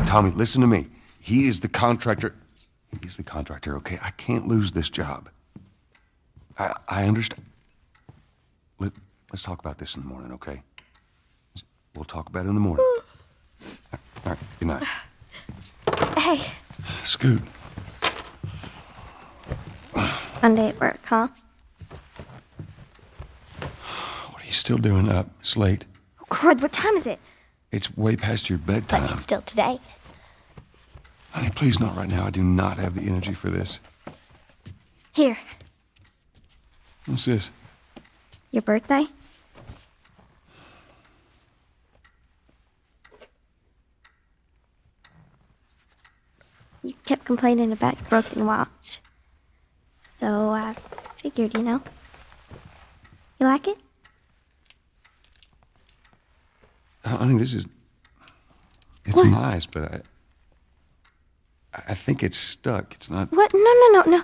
Tommy, listen to me. He is the contractor. He's the contractor, okay? I can't lose this job. I understand. Let's talk about this in the morning, okay? We'll talk about it in the morning. All right, good night. Hey. Scoot. Monday at work, huh? What are you still doing up? It's late. Oh, crud, what time is it? It's way past your bedtime. But it's still today. Honey, please not right now. I do not have the energy for this. Here. What's this? Your birthday? You kept complaining about your broken watch. So I figured, you know. You like it? Honey, this is... It's What? nice, but I think it's stuck. It's not... What? No.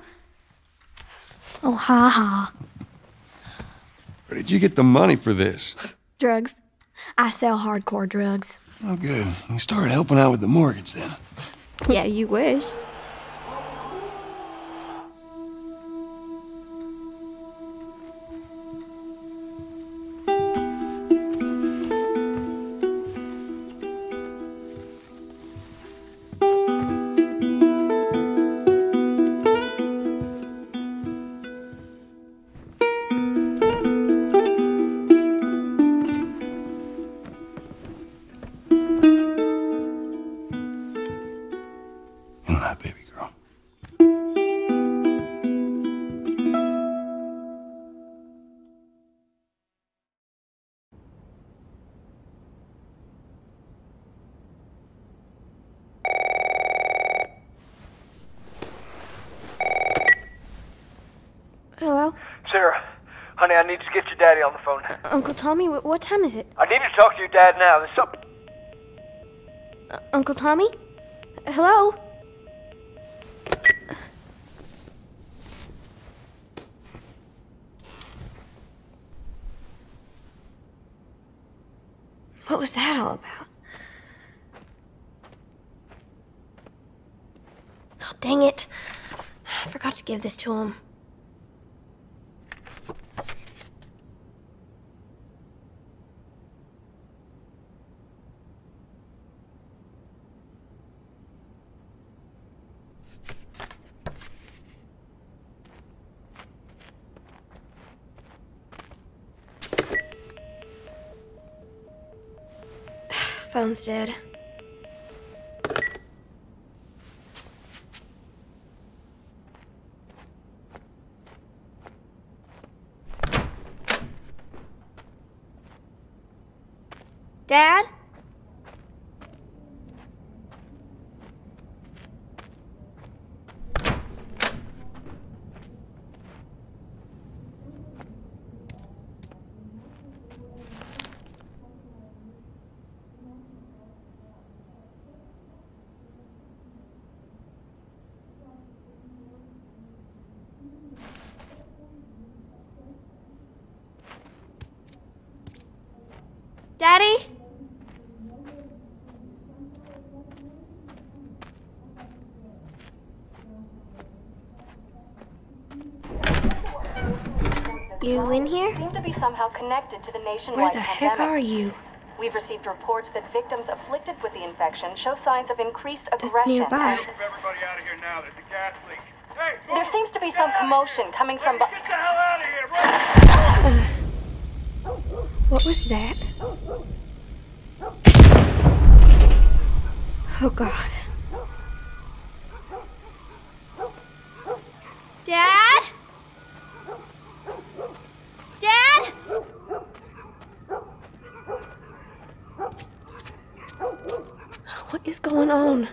Oh, ha ha. Where did you get the money for this? Drugs. I sell hardcore drugs. Oh, good. You started helping out with the mortgage then. Yeah, you wish. Good night, baby girl. Hello? Sarah, honey, I need to get your daddy on the phone. Uncle Tommy, what time is it? I need to talk to your dad now. There's something... Uncle Tommy? Hello? What was that all about? Oh, dang it. I forgot to give this to him. Phone's dead. Dad? Daddy? You in here? Seem to be somehow connected to the nationwide Where the heck pandemic. are you? We've received reports that victims afflicted with the infection show signs of increased aggression. That's nearby. Move everybody out of here now. There's a gas leak. Hey, There seems to be some commotion coming from Get the hell out of here! Run! What was that? Oh, God. Dad? Dad? What is going on?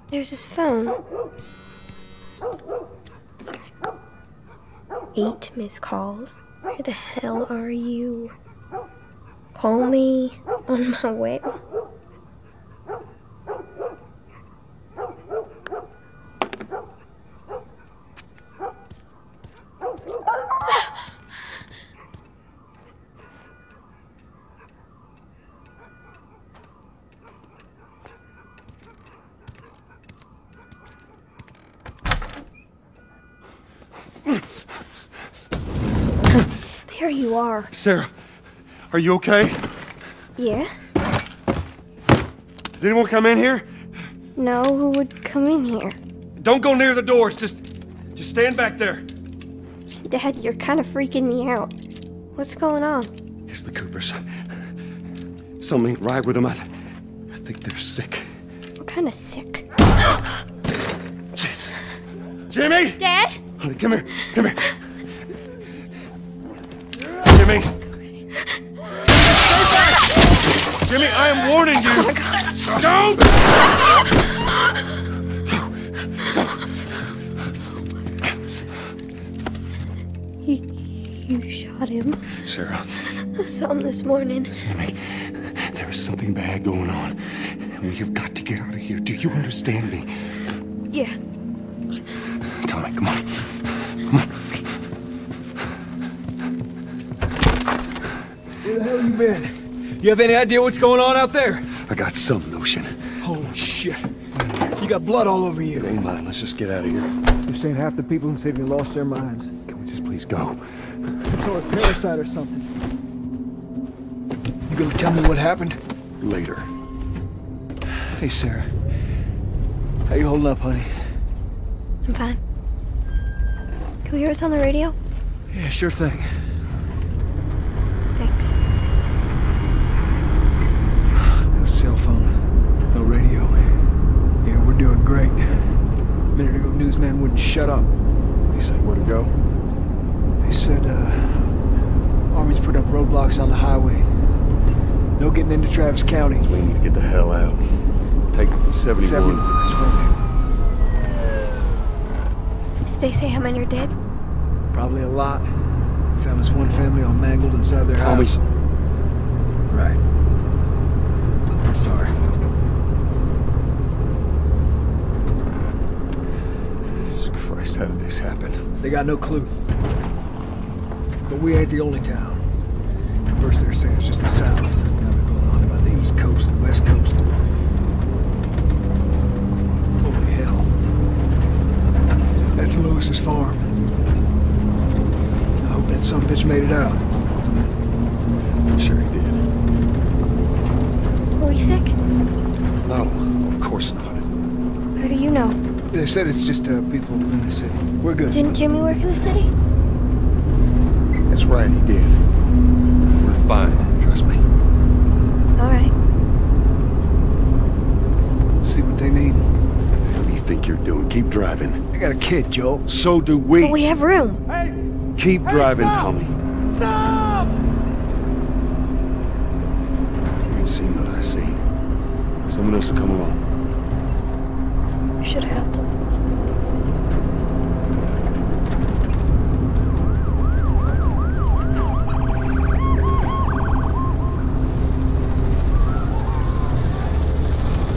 There's his phone. 8 missed calls. Where the hell are you? Call me on my way. There you are. Sarah, are you okay? Yeah? Has anyone come in here? No, who would come in here? Don't go near the doors. Just stand back there. Dad, you're kind of freaking me out. What's going on? It's the Coopers. Something ain't right with them. I think they're sick. What kind of sick? Jesus. Jimmy! Dad? Honey, come here. Come here. Jimmy! Jimmy, I am warning you! Don't! You shot him. Sarah. I saw him this morning. Listen to me. There is something bad going on. And we have got to get out of here. Do you understand me? Yeah. Tommy, come on. Come on. Where the hell you been? You have any idea what's going on out there? I got some notion. Holy shit. You got blood all over you. It ain't mine. Let's just get out of here. You're saying half the people in the city lost their minds. Can we just please go? Some sort of parasite or something. You gonna tell me what happened? Later. Hey, Sarah. How you holding up, honey? I'm fine. Can we hear us on the radio? Yeah, sure thing. Thanks. No cell phone. No radio. Yeah, we're doing great. A minute ago, newsman wouldn't shut up. He said where to go? They said, Army's put up roadblocks on the highway. No getting into Travis County. We need to get the hell out. Take 71. 71, that's right. Did they say how many are dead? Probably a lot. Found this one family all mangled inside their Tommy. house. Right. I'm sorry. Jesus Christ, how did this happen? They got no clue. But we ain't the only town. At first they were saying it's just the south. Now they're going on about the east coast, the west coast. Holy hell. That's Lewis's farm. I hope that son of a bitch made it out. I'm sure he did. Were we sick? No, of course not. How do you know? They said it's just people in the city. We're good. Didn't Jimmy work in the city? That's right, he did. We're fine, trust me. All right. Let's see what they need. What do you think you're doing? Keep driving. I got a kid, Joel. So do we. But we have room. Keep driving, stop! Tommy. Stop! You ain't seen what I seen. Someone else will come along. We should have helped him.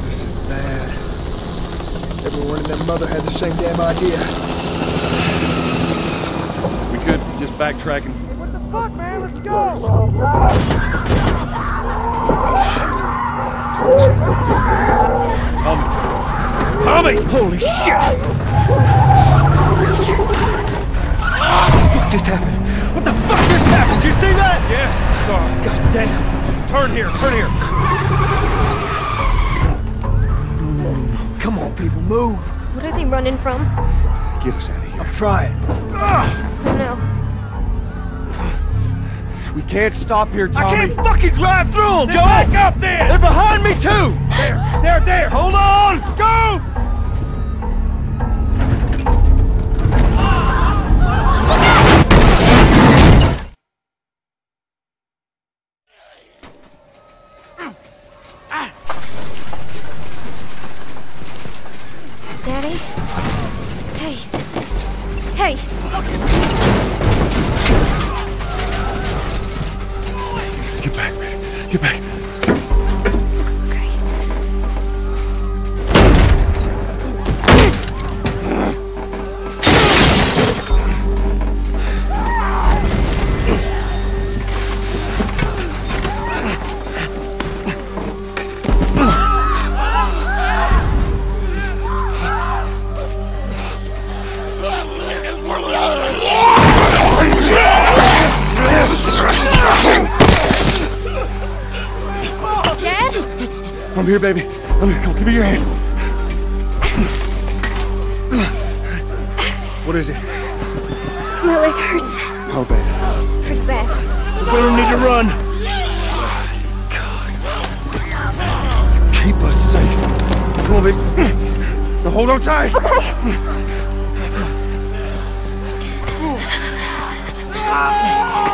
This is bad. Everyone and their mother had the same damn idea. We could just backtrack and... What the fuck, man? Let's go! Tommy! Holy shit! What just happened? What the fuck just happened? Did you see that? Yes, sorry. God damn. Turn here, turn here. No. Come on, people, move. What are they running from? Get us out of here. I'm trying. Oh no. We can't stop here, Tommy. I can't fucking drive through them, Joe! Back up then! They're behind me, too! There! Hold on! Go! Daddy? Hey. Hey! Get back, man. Get back. I'm here, baby. I'm here. Come, give me your hand. What is it? My leg hurts. How bad? Pretty bad. We're gonna need to run. God. Keep us safe. Come on, baby. Now hold on tight.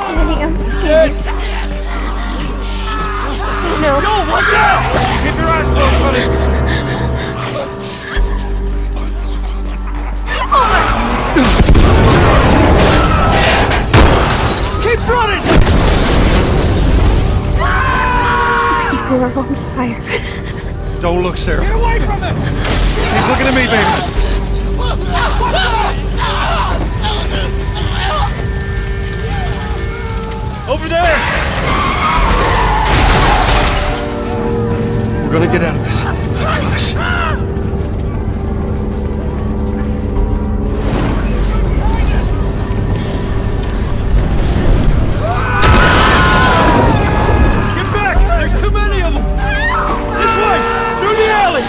Daddy, I'm scared. No. Go, watch out! Keep your eyes closed, buddy. Keep running! These people are on fire. Don't look, Sarah. Get away from it! He's looking at me, baby. Over there! We're gonna get out of this. I promise. Get back! There's too many of them! This way! Through the alley!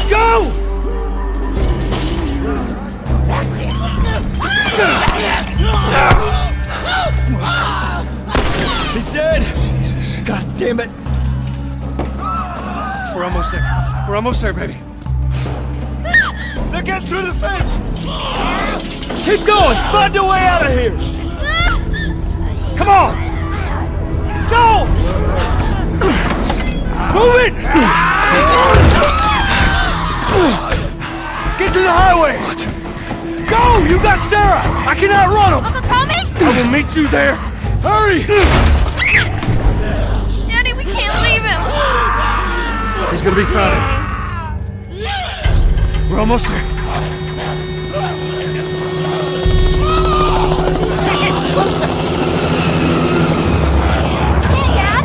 Go! He's dead! Jesus. God damn it! We're almost there. We're almost there, baby. They're getting through the fence! Keep going! Find your way out of here! Come on! Go! Move it! Get to the highway! Go! You got Sarah! I cannot run him! Uncle Tommy? I will meet you there! Hurry! Daddy, we can't leave him. He's gonna be fine. We're almost there. Get closer. Dad?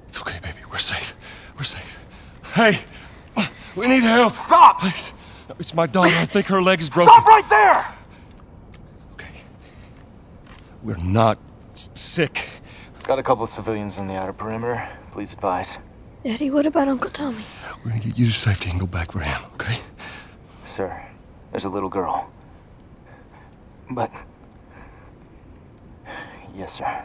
It's okay, baby. We're safe. We're safe. Hey, we need help. Stop! Please. It's my daughter. I think her leg is broken. Stop right there! Okay. We're not sick. Got a couple of civilians on the outer perimeter. Please advise. Daddy, what about Uncle Tommy? We're gonna get you to safety and go back for him, okay? Sir, there's a little girl. But... Yes, sir.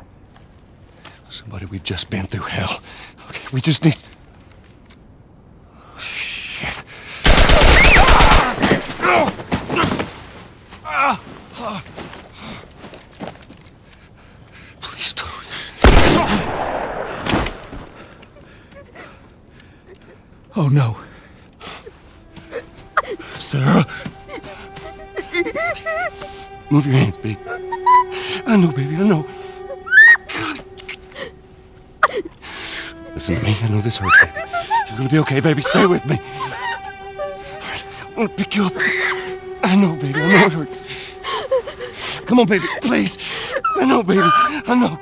Somebody, we've just been through hell. Okay, we just need... Shit. Please don't. Oh no. Sarah. Move your hands, baby. I know, baby, I know. God. Listen to me, I know this hurts, baby. You're gonna be okay, baby. Stay with me. All right, I'm gonna pick you up. I know, baby, I know it hurts. Come on, baby, please. I know, baby, I know.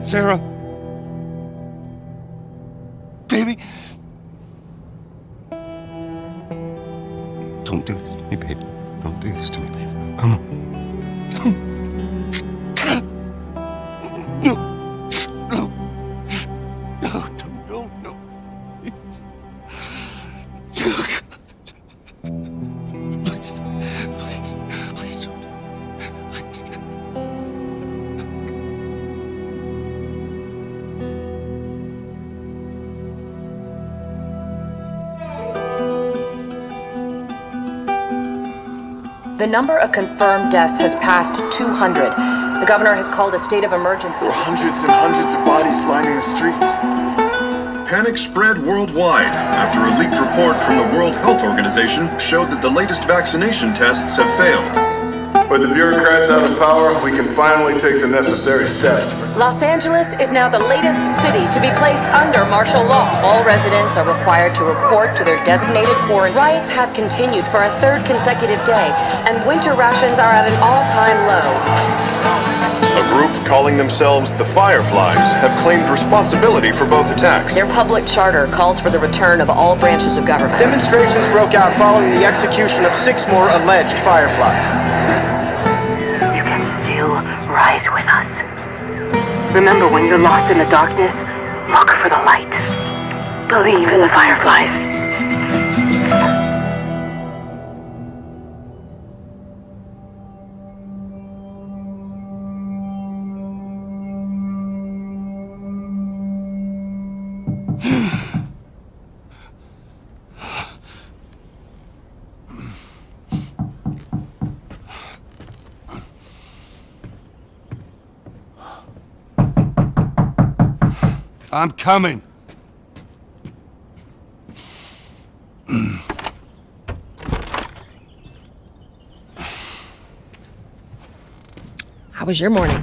Sarah. Baby. Don't do this to me, baby. Don't do this to me, baby. No. No. No, no, no, no. Please. Please. Please. Please don't do this. Please. The number of confirmed deaths has passed 200. The governor has called a state of emergency. There are hundreds and hundreds of bodies lining the streets. Panic spread worldwide after a leaked report from the World Health Organization showed that the latest vaccination tests have failed. With the bureaucrats out of power, we can finally take the necessary steps. Los Angeles is now the latest city to be placed under martial law. All residents are required to report to their designated quarantine. Riots have continued for a third consecutive day, and winter rations are at an all-time low. A group calling themselves the Fireflies have claimed responsibility for both attacks. Their public charter calls for the return of all branches of government. Demonstrations broke out following the execution of 6 more alleged Fireflies. You can still rise with us. Remember, when you're lost in the darkness, look for the light. Believe in the Fireflies. I'm coming. How was your morning?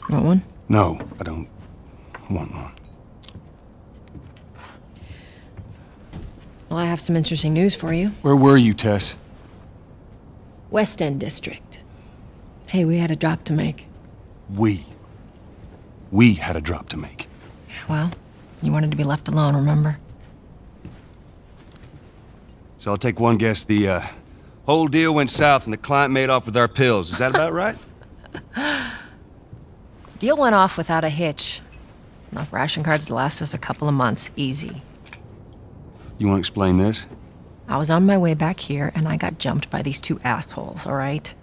Want one? No, I don't want one. Well, I have some interesting news for you. Where were you, Tess? West End District. Hey, we had a drop to make. We had a drop to make. Well, you wanted to be left alone, remember? So I'll take one guess. The whole deal went south and the client made off with our pills. Is that about right? Deal went off without a hitch. Enough ration cards to last us a couple of months, easy. You want to explain this? I was on my way back here and I got jumped by these 2 assholes, all right?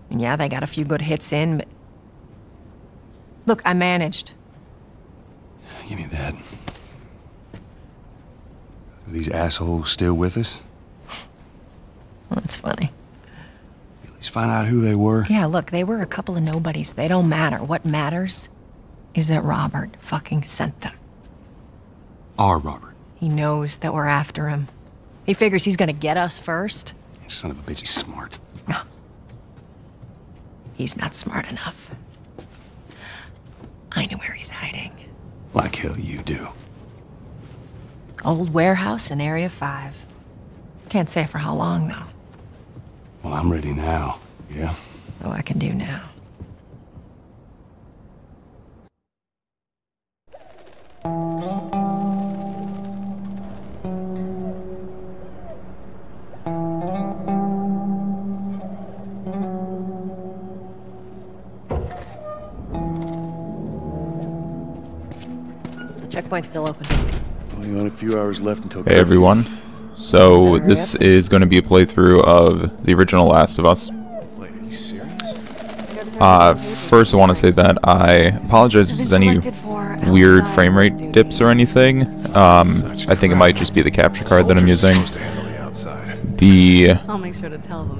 And yeah, they got a few good hits in, but... Look, I managed. Give me that. Are these assholes still with us? Well, that's funny. At least find out who they were. Yeah, look, they were a couple of nobodies. They don't matter. What matters is that Robert fucking sent them. Our Robert. He knows that we're after him. He figures he's gonna get us first. Son of a bitch, he's smart. No. He's not smart enough. I know where he's hiding. Like hell you do. Old warehouse in Area 5. Can't say for how long, though. Well, I'm ready now, yeah? Oh, I can do now. Checkpoint's still open. Only got a few hours left until. Hey everyone. So this is going to be a playthrough of the original Last of Us. Wait, are you serious? First I want to say that I apologize if there's any weird frame rate dips or anything. I think it might just be the capture card that I'm using. The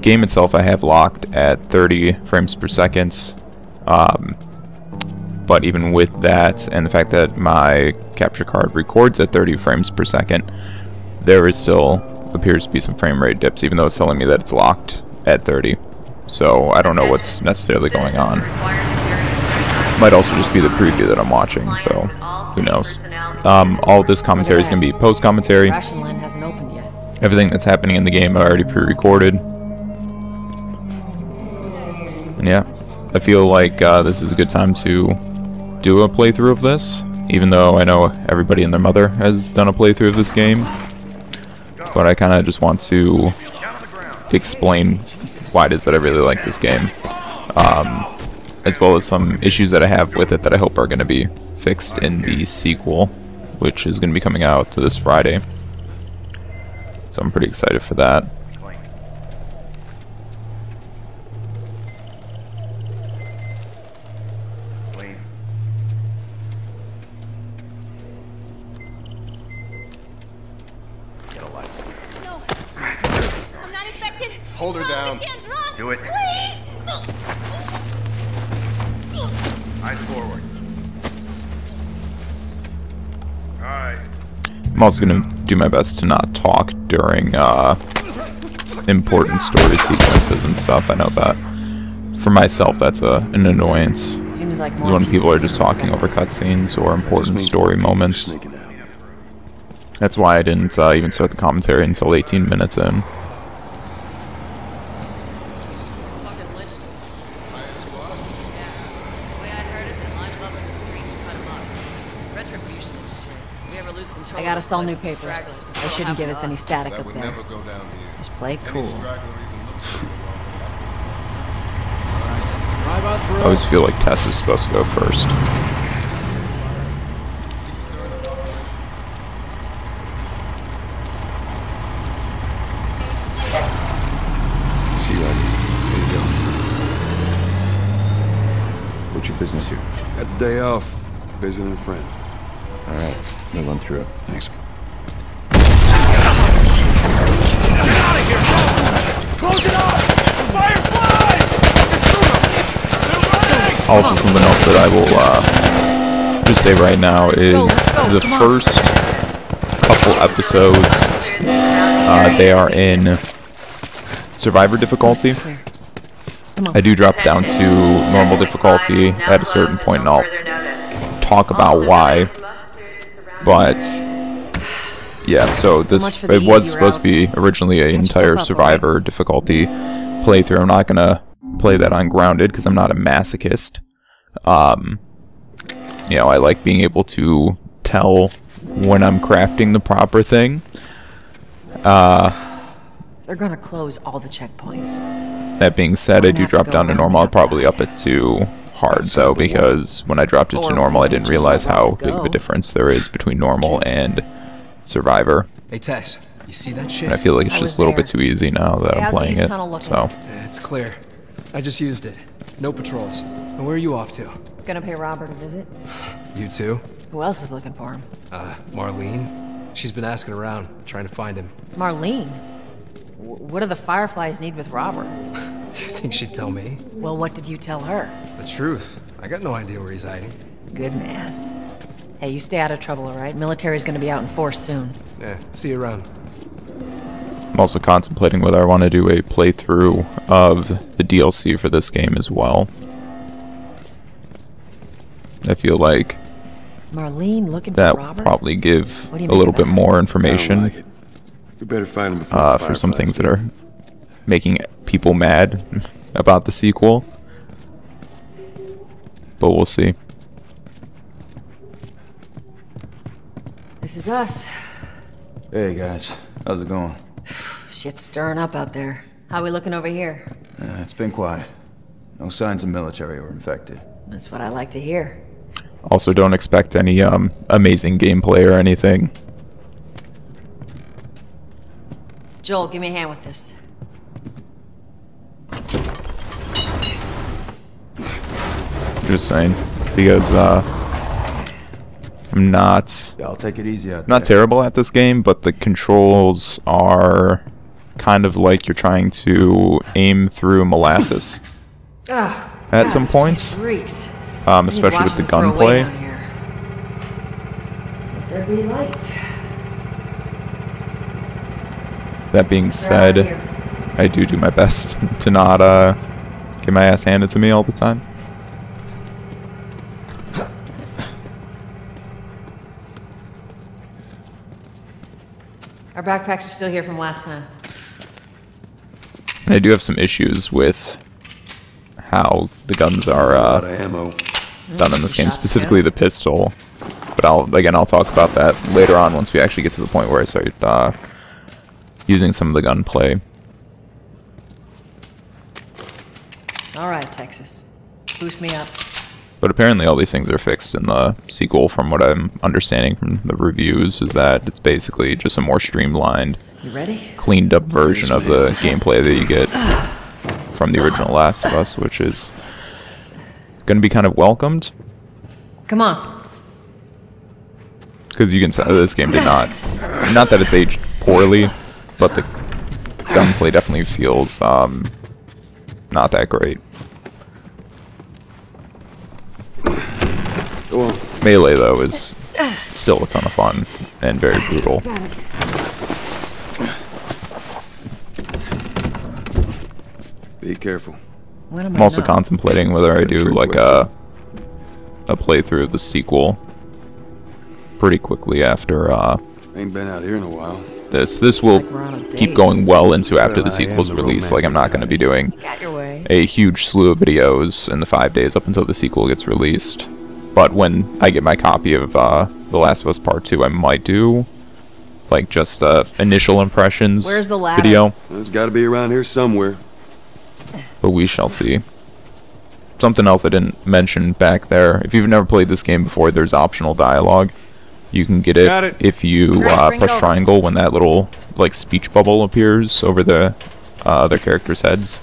game itself I have locked at 30 frames per second. But even with that, and the fact that my capture card records at 30 frames per second, there is still appears to be some frame rate dips, even though it's telling me that it's locked at 30. So I don't know what's necessarily going on. Might also just be the preview that I'm watching, so who knows. All this commentary is going to be post-commentary. Everything that's happening in the game I already pre-recorded. And yeah, I feel like this is a good time to do a playthrough of this, even though I know everybody and their mother has done a playthrough of this game. But I kind of just want to explain why it is that I really like this game, as well as some issues that I have with it that I hope are going to be fixed in the sequel, which is going to be coming out this Friday. So I'm pretty excited for that. Hold her down. Do it. Eyes forward. All right. I'm also going to do my best to not talk during important story sequences and stuff. I know that for myself that's an annoyance. Seems like Is when people are just talking over cutscenes or important story moments. That's why I didn't even start the commentary until 18 minutes in. I gotta sell new papers. They shouldn't give us any static up there. Just play cool. I always feel like Tess is supposed to go first. See you later. There you go. What's your business here? Got the day off. Visiting a friend. All right, we'll run through it. Thanks. Get out of here! Close it off! Firefly! Also, something else that I will just say right now is the first couple episodes, they are in survivor difficulty. I do drop down to normal difficulty at a certain point, and I'll talk about why. But yeah, so it was supposed to be originally an entire survivor difficulty playthrough. I'm not gonna play that on grounded because I'm not a masochist. You know, I like being able to tell when I'm crafting the proper thing. They're gonna close all the checkpoints. That being said, I do drop down to normal. I'll probably up it to hard though, because when I dropped it to normal, I didn't realize how big of a difference there is between normal and survivor. Hey Tess, you see that shit? And I feel like it's just a little bit too easy now that I'm playing it. So Yeah, it's clear. I just used it. No patrols. And where are you off to? Gonna pay Robert a visit. You too? Who else is looking for him? Marlene. She's been asking around, trying to find him. Marlene? What do the Fireflies need with Robert? You think she'd tell me? Well, what did you tell her? The truth. I got no idea where he's hiding. Good man. Hey, you stay out of trouble, alright? Military's gonna be out in force soon. Yeah, see you around. I'm also contemplating whether I want to do a playthrough of the DLC for this game as well. I feel like Marlene looking that for will Robert? probably give What do you a make little of bit that? more information. I don't like it. You better find him before For some things that are making people mad about the sequel. But we'll see. This is us. Hey guys, how's it going? Shit's stirring up out there. How we looking over here? It's been quiet. No signs of military or infected. That's what I like to hear. Also, don't expect any amazing gameplay or anything. Joel, give me a hand with this. Just saying, because I'm not. Yeah, I'll take it easy out Not terrible at this game, but the controls are kind of like you're trying to aim through molasses at some points. Reeks. Especially with the gunplay. There be light. That being said, I do my best to not get my ass handed to me all the time. Our backpacks are still here from last time. And I do have some issues with how the guns are done in this game, specifically the pistol. But I'll talk about that later on once we actually get to the point where I start using some of the gunplay. All right, Texas. Boost me up. But apparently all these things are fixed in the sequel, from what I'm understanding from the reviews, is that it's basically just a more streamlined, You ready? cleaned up version of the gameplay that you get from the original Last of Us, which is going to be kind of welcomed. Come on. Because you can tell this game did not that it's aged poorly, but the gunplay definitely feels not that great. Melee, though, is still a ton of fun and very brutal. Be careful. When am I'm I also not? contemplating whether I do like a playthrough of the sequel pretty quickly after Ain't been out here in a while. this. This will like we're on a keep date. going well into after Well, the I sequel's am the released. Like, I'm not going to be doing Got your way. a huge slew of videos in the 5 days up until the sequel gets released. But when I get my copy of The Last of Us Part 2, I might do like just initial impressions Where's the ladder? video. Well, it's got to be around here somewhere. But we shall see. Something else I didn't mention back there. If you've never played this game before, there's optional dialogue. You can get it, if you Bring it push over. triangle when that little like speech bubble appears over the other characters' heads.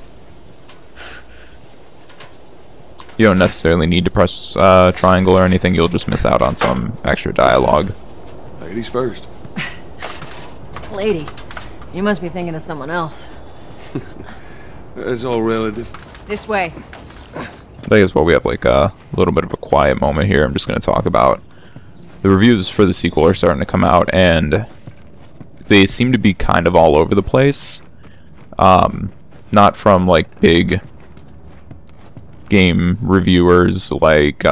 You don't necessarily need to press triangle or anything. You'll just miss out on some extra dialogue. Ladies first. Lady, you must be thinking of someone else. It's all relative. This way. I guess while we have like a little bit of a quiet moment here, I'm just going to talk about the reviews for the sequel are starting to come out, and they seem to be kind of all over the place. Not from like big game reviewers like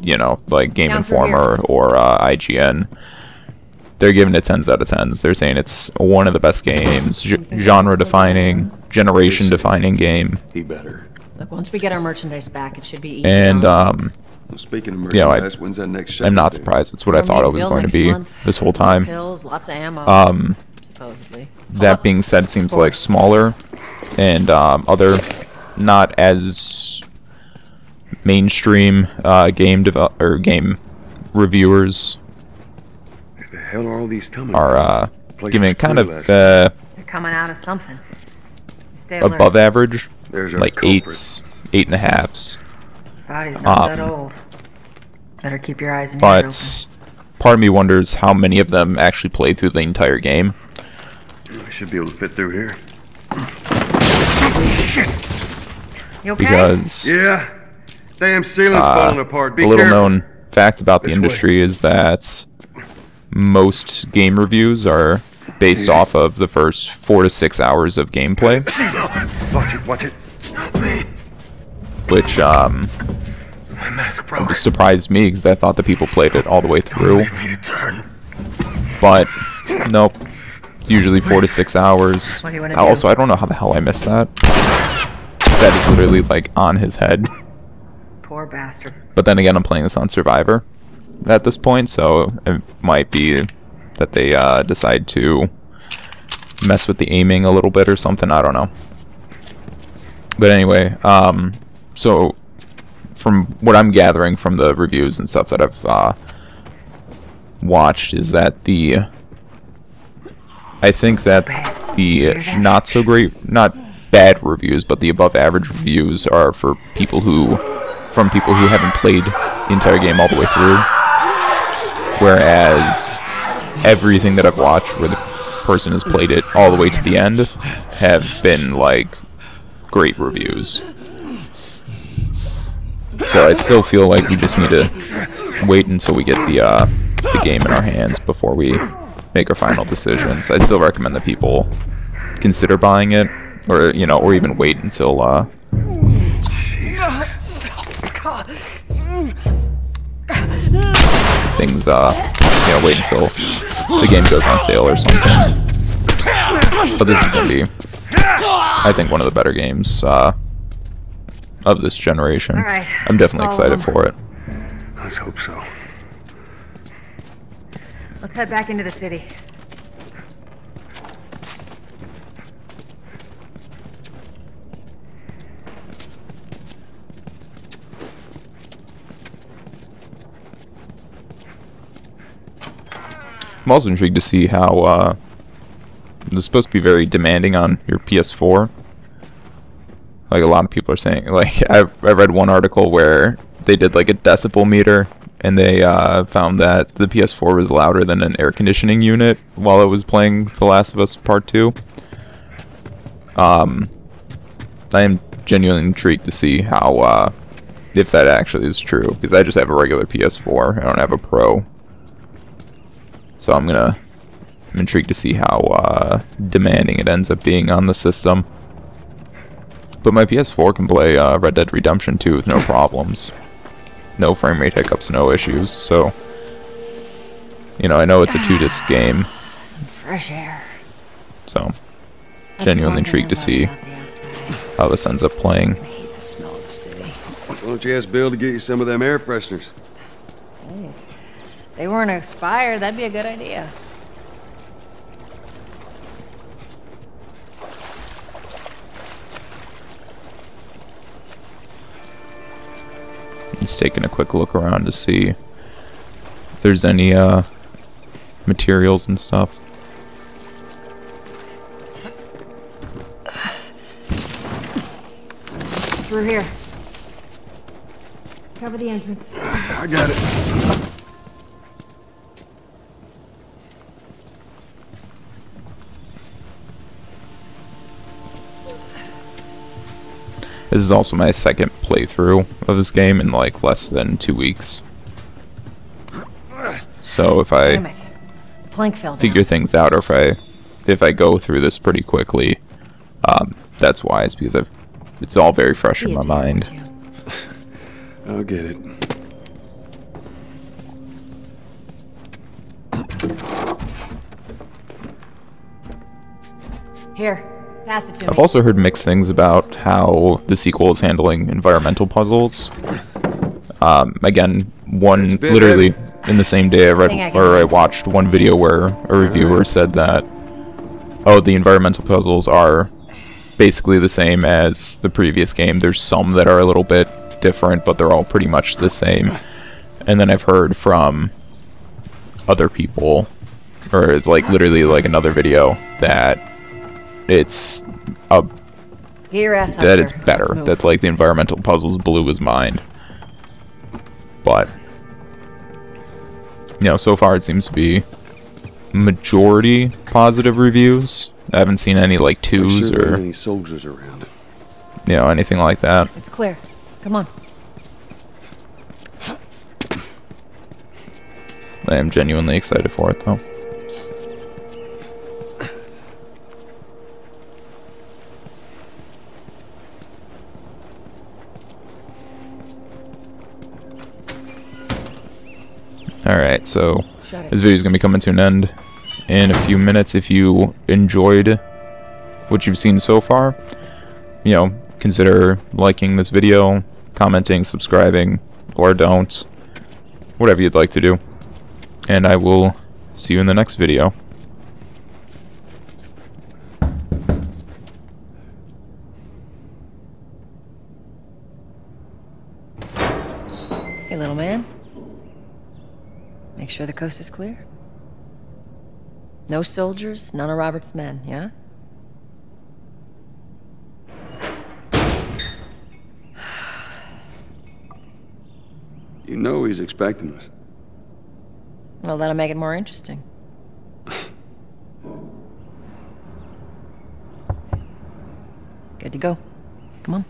you know, like Game Down through Informer or IGN. They're giving it 10s out of 10s. They're saying it's one of the best games, genre-defining, generation-defining game. He better. Look, once we get our merchandise back, it should be easy. And Well, speaking of you know, merchandise, when's that next show? I'm not surprised. It's what I thought it was going to be this whole time. Pills, lots of ammo. Supposedly. That being said, it seems like smaller and other not as mainstream game reviewers The hell are all these coming? are giving it kind of They're coming out of something. Stay alert. above average, There's our like culprit. 8s, 8.5s. Body's not that old. Better keep your eyes and ears open. But part of me wonders how many of them actually played through the entire game. I should be able to fit through here. You okay? Because Yeah. Damn ceiling's falling apart. Be a little careful. known fact about the This way. industry is that most game reviews are based off of the first 4 to 6 hours of gameplay, Watch it. which My mask broke. surprised me because I thought the people played it all the way through. Leave me to turn. But nope, it's usually 4 to 6 hours. What do you wanna do? Also, I don't know how the hell I missed that. That is literally like on his head. Poor bastard. But then again, I'm playing this on Survivor at this point, so it might be that they decide to mess with the aiming a little bit or something. I don't know. But anyway, so from what I'm gathering from the reviews and stuff that I've watched is that I think that the not so great, not bad reviews, but the above average reviews are for people who haven't played the entire game all the way through. Whereas everything that I've watched where the person has played it all the way to the end have been like great reviews. So I still feel like we just need to wait until we get the game in our hands before we make our final decisions. I still recommend that people consider buying it, or you know, or even wait until things you know, wait until the game goes on sale or something. But this is gonna be, I think, one of the better games of this generation. Alright, I'm definitely follow excited them. for it. Let's hope so. Let's head back into the city. I'm also intrigued to see how this is supposed to be very demanding on your PS4. Like a lot of people are saying, like I read one article where they did like a decibel meter, and they found that the PS4 was louder than an air conditioning unit while it was playing The Last of Us Part 2. I am genuinely intrigued to see how if that actually is true, because I just have a regular PS4. I don't have a Pro. So I'm intrigued to see how demanding it ends up being on the system. But my PS4 can play Red Dead Redemption 2 with no problems. No frame rate hiccups, no issues, so... You know, I know it's a 2-disc game. Some fresh air. So, genuinely intrigued to see how this ends up playing. I hate the smell of the city. Why don't you ask Bill to get you some of them air fresheners? Hey, if they weren't expired, that'd be a good idea. Just taking a quick look around to see if there's any materials and stuff. Through here. Cover the entrance. I got it. This is also my second playthrough of this game in like less than 2 weeks. So if I Damn it. The plank fell down. figure things out, or if I go through this pretty quickly, that's why. It's because it's all very fresh in my mind. I'll get it. Here, pass it to I've me. also heard mixed things about how the sequel is handling environmental puzzles. Again, literally in the same day I watched one video where a reviewer said that, oh, the environmental puzzles are basically the same as the previous game. There's some that are a little bit different, but they're all pretty much the same. And then I've heard from other people, or it's like literally like another video, that it's Get your ass up that here. it's better. Let's move. That like the environmental puzzles blew his mind. But you know, so far it seems to be majority positive reviews. I haven't seen any like twos Make sure there or ain't any soldiers around. you know, anything like that. It's clear. Come on. I am genuinely excited for it though. Alright, so this video is going to be coming to an end in a few minutes. If you enjoyed what you've seen so far, you know, consider liking this video, commenting, subscribing, or don't. Whatever you'd like to do. And I will see you in the next video. Hey, little man. Make sure the coast is clear. No soldiers, none of Robert's men, yeah? You know he's expecting us. Well, that'll make it more interesting. Good to go. Come on.